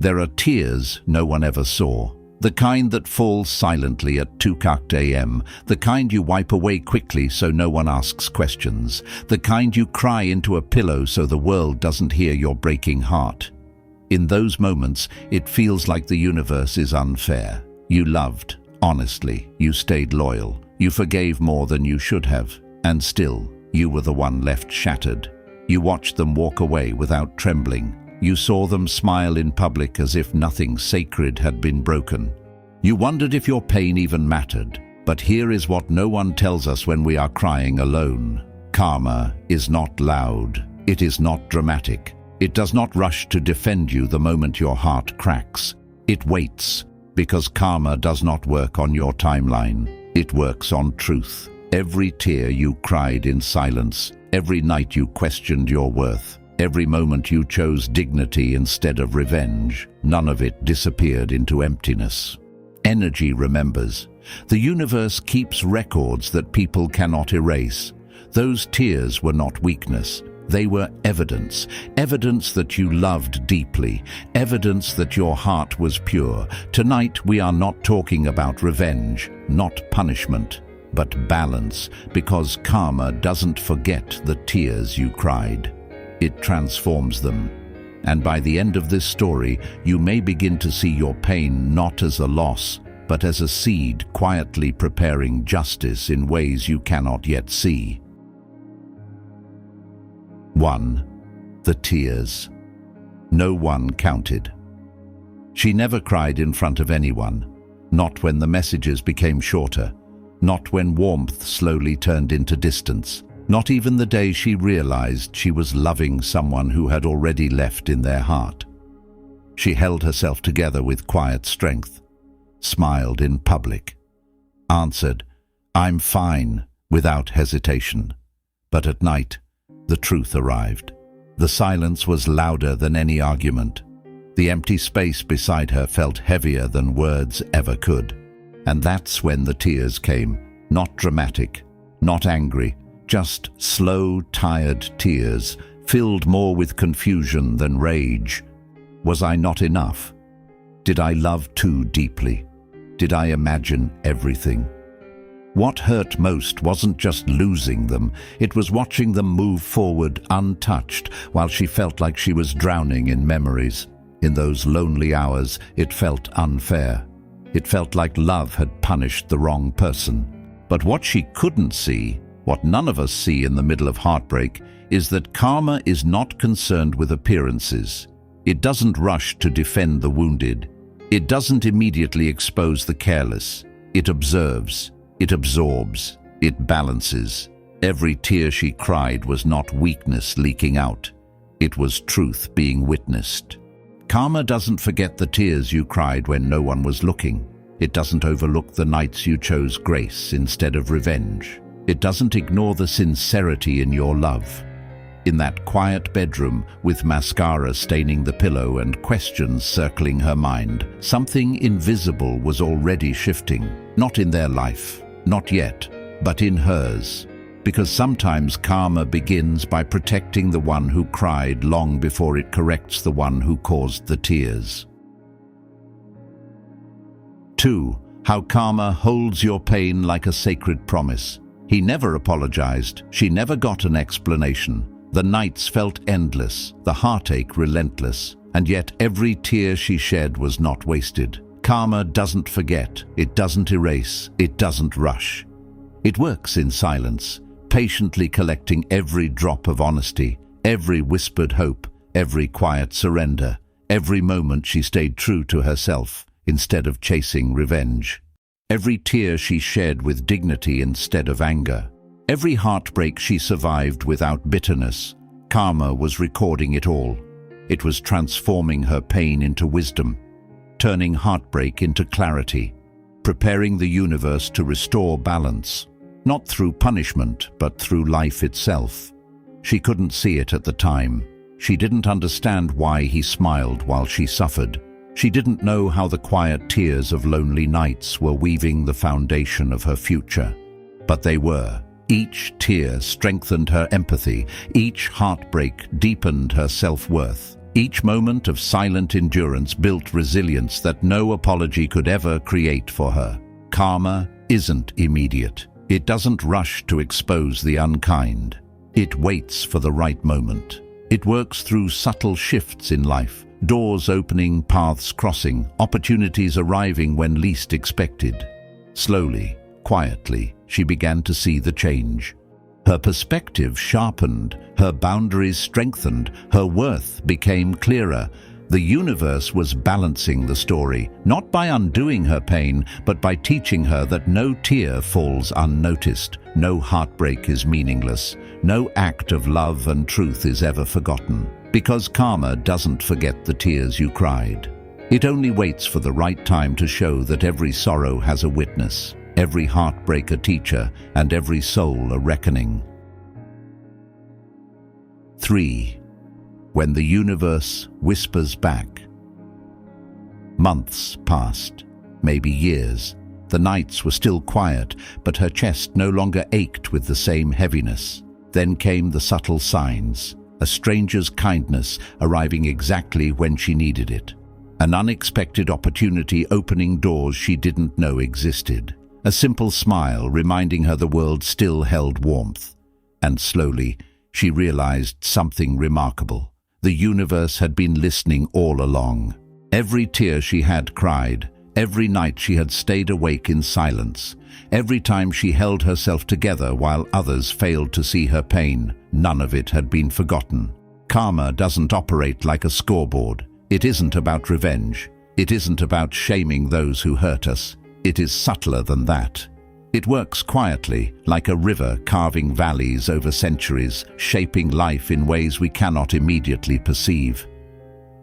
There are tears no one ever saw. The kind that fall silently at 2 a.m., the kind you wipe away quickly so no one asks questions, the kind you cry into a pillow so the world doesn't hear your breaking heart. In those moments, it feels like the universe is unfair. You loved, honestly, you stayed loyal, you forgave more than you should have, and still, you were the one left shattered. You watched them walk away without trembling. You saw them smile in public as if nothing sacred had been broken. You wondered if your pain even mattered. But here is what no one tells us when we are crying alone. Karma is not loud. It is not dramatic. It does not rush to defend you the moment your heart cracks. It waits, because karma does not work on your timeline. It works on truth. Every tear you cried in silence, every night you questioned your worth, every moment you chose dignity instead of revenge, none of it disappeared into emptiness. Energy remembers. The universe keeps records that people cannot erase. Those tears were not weakness. They were evidence. Evidence that you loved deeply. Evidence that your heart was pure. Tonight we are not talking about revenge, not punishment, but balance, because karma doesn't forget the tears you cried. It transforms them. And by the end of this story, you may begin to see your pain not as a loss, but as a seed quietly preparing justice in ways you cannot yet see. 1. The tears. No one counted. She never cried in front of anyone, not when the messages became shorter, not when warmth slowly turned into distance. Not even the day she realized she was loving someone who had already left in their heart. She held herself together with quiet strength, smiled in public, answered, "I'm fine," without hesitation. But at night, the truth arrived. The silence was louder than any argument. The empty space beside her felt heavier than words ever could. And that's when the tears came, not dramatic, not angry, just slow, tired tears, filled more with confusion than rage. Was I not enough? Did I love too deeply? Did I imagine everything? What hurt most wasn't just losing them, it was watching them move forward untouched while she felt like she was drowning in memories. In those lonely hours, it felt unfair. It felt like love had punished the wrong person. But what she couldn't see, what none of us see in the middle of heartbreak, is that karma is not concerned with appearances. It doesn't rush to defend the wounded. It doesn't immediately expose the careless. It observes, it absorbs, it balances. Every tear she cried was not weakness leaking out. It was truth being witnessed. Karma doesn't forget the tears you cried when no one was looking. It doesn't overlook the nights you chose grace instead of revenge. It doesn't ignore the sincerity in your love. In that quiet bedroom, with mascara staining the pillow and questions circling her mind, something invisible was already shifting. Not in their life, not yet, but in hers. Because sometimes karma begins by protecting the one who cried long before it corrects the one who caused the tears. 2. How karma holds your pain like a sacred promise. He never apologized. She never got an explanation. The nights felt endless, the heartache relentless, and yet every tear she shed was not wasted. Karma doesn't forget, it doesn't erase, it doesn't rush. It works in silence, patiently collecting every drop of honesty, every whispered hope, every quiet surrender, every moment she stayed true to herself instead of chasing revenge. Every tear she shed with dignity instead of anger. Every heartbreak she survived without bitterness. Karma was recording it all. It was transforming her pain into wisdom, turning heartbreak into clarity, preparing the universe to restore balance, not through punishment, but through life itself. She couldn't see it at the time. She didn't understand why he smiled while she suffered. She didn't know how the quiet tears of lonely nights were weaving the foundation of her future. But they were. Each tear strengthened her empathy. Each heartbreak deepened her self-worth. Each moment of silent endurance built resilience that no apology could ever create for her. Karma isn't immediate. It doesn't rush to expose the unkind. It waits for the right moment. It works through subtle shifts in life, doors opening, paths crossing, opportunities arriving when least expected. Slowly, quietly, she began to see the change. Her perspective sharpened, her boundaries strengthened, her worth became clearer. The universe was balancing the story, not by undoing her pain, but by teaching her that no tear falls unnoticed, no heartbreak is meaningless, no act of love and truth is ever forgotten. Because karma doesn't forget the tears you cried. It only waits for the right time to show that every sorrow has a witness, every heartbreak a teacher, and every soul a reckoning. 3. When the universe whispers back. Months passed, maybe years. The nights were still quiet, but her chest no longer ached with the same heaviness. Then came the subtle signs, a stranger's kindness arriving exactly when she needed it. An unexpected opportunity opening doors she didn't know existed. A simple smile reminding her the world still held warmth. And slowly, she realized something remarkable. The universe had been listening all along. Every tear she had cried, every night she had stayed awake in silence, every time she held herself together while others failed to see her pain, none of it had been forgotten. Karma doesn't operate like a scoreboard. It isn't about revenge. It isn't about shaming those who hurt us. It is subtler than that. It works quietly, like a river carving valleys over centuries, shaping life in ways we cannot immediately perceive.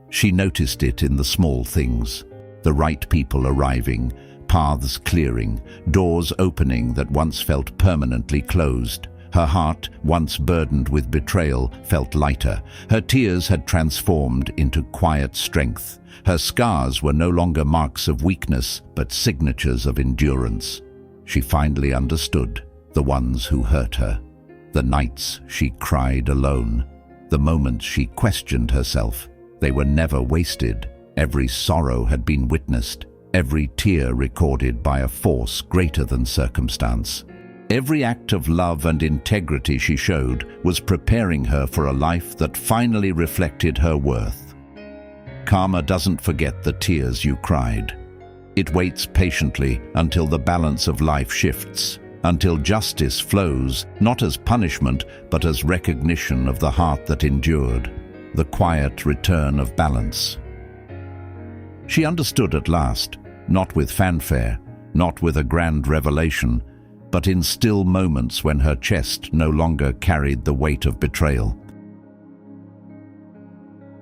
She noticed it in the small things, the right people arriving, paths clearing, doors opening that once felt permanently closed. Her heart, once burdened with betrayal, felt lighter. Her tears had transformed into quiet strength. Her scars were no longer marks of weakness, but signatures of endurance. She finally understood the ones who hurt her, the nights she cried alone, the moments she questioned herself. They were never wasted. Every sorrow had been witnessed, every tear recorded by a force greater than circumstance. Every act of love and integrity she showed was preparing her for a life that finally reflected her worth. Karma doesn't forget the tears you cried. It waits patiently until the balance of life shifts, until justice flows, not as punishment, but as recognition of the heart that endured, the quiet return of balance. She understood at last, not with fanfare, not with a grand revelation, but in still moments when her chest no longer carried the weight of betrayal.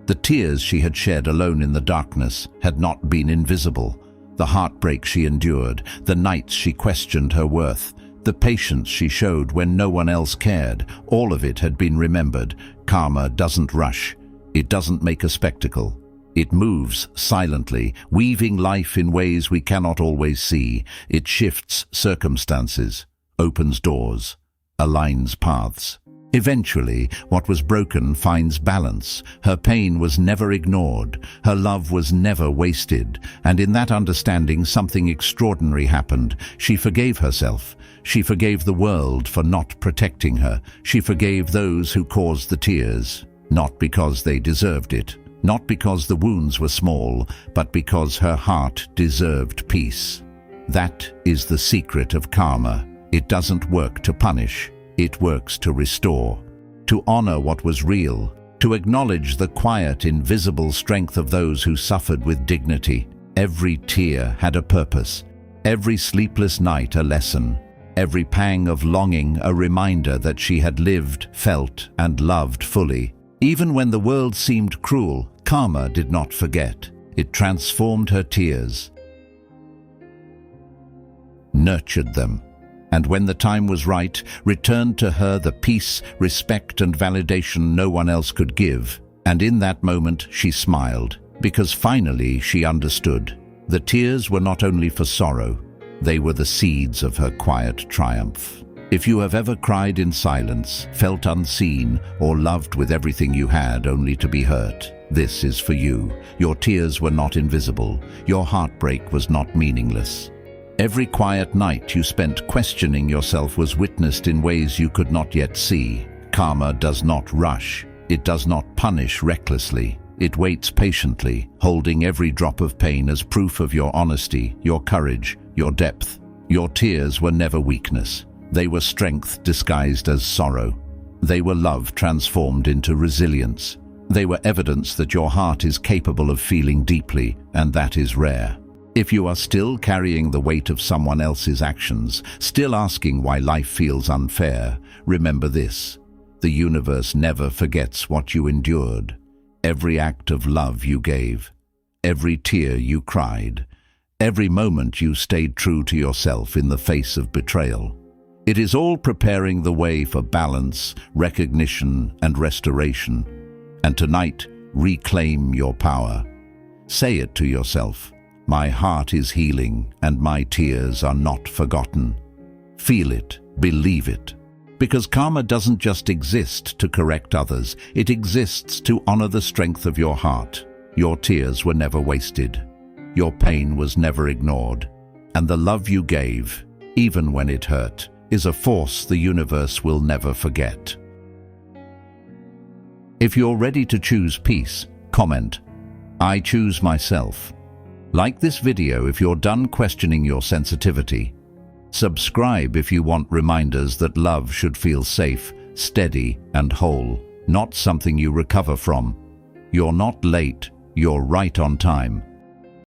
The tears she had shed alone in the darkness had not been invisible. The heartbreak she endured, the nights she questioned her worth, the patience she showed when no one else cared, all of it had been remembered. Karma doesn't rush. It doesn't make a spectacle. It moves silently, weaving life in ways we cannot always see. It shifts circumstances, opens doors, aligns paths. Eventually, what was broken finds balance. Her pain was never ignored. Her love was never wasted. And in that understanding, something extraordinary happened. She forgave herself. She forgave the world for not protecting her. She forgave those who caused the tears, not because they deserved it. Not because the wounds were small, but because her heart deserved peace. That is the secret of karma. It doesn't work to punish. It works to restore, to honor what was real, to acknowledge the quiet, invisible strength of those who suffered with dignity. Every tear had a purpose, every sleepless night a lesson, every pang of longing a reminder that she had lived, felt, and loved fully. Even when the world seemed cruel, karma did not forget. It transformed her tears, nurtured them, and when the time was right, returned to her the peace, respect, and validation no one else could give. And in that moment, she smiled, because finally she understood. The tears were not only for sorrow, they were the seeds of her quiet triumph. If you have ever cried in silence, felt unseen, or loved with everything you had only to be hurt, this is for you. Your tears were not invisible. Your heartbreak was not meaningless. Every quiet night you spent questioning yourself was witnessed in ways you could not yet see. Karma does not rush. It does not punish recklessly. It waits patiently, holding every drop of pain as proof of your honesty, your courage, your depth. Your tears were never weakness. They were strength disguised as sorrow. They were love transformed into resilience. They were evidence that your heart is capable of feeling deeply, and that is rare. If you are still carrying the weight of someone else's actions, still asking why life feels unfair, remember this: the universe never forgets what you endured. Every act of love you gave, every tear you cried, every moment you stayed true to yourself in the face of betrayal. It is all preparing the way for balance, recognition, and restoration. And tonight, reclaim your power. Say it to yourself: my heart is healing and my tears are not forgotten. Feel it, believe it. Because karma doesn't just exist to correct others, it exists to honor the strength of your heart. Your tears were never wasted. Your pain was never ignored. And the love you gave, even when it hurt, is a force the universe will never forget. If you're ready to choose peace, comment, "I choose myself." Like this video if you're done questioning your sensitivity. Subscribe if you want reminders that love should feel safe, steady, and whole, not something you recover from. You're not late, you're right on time.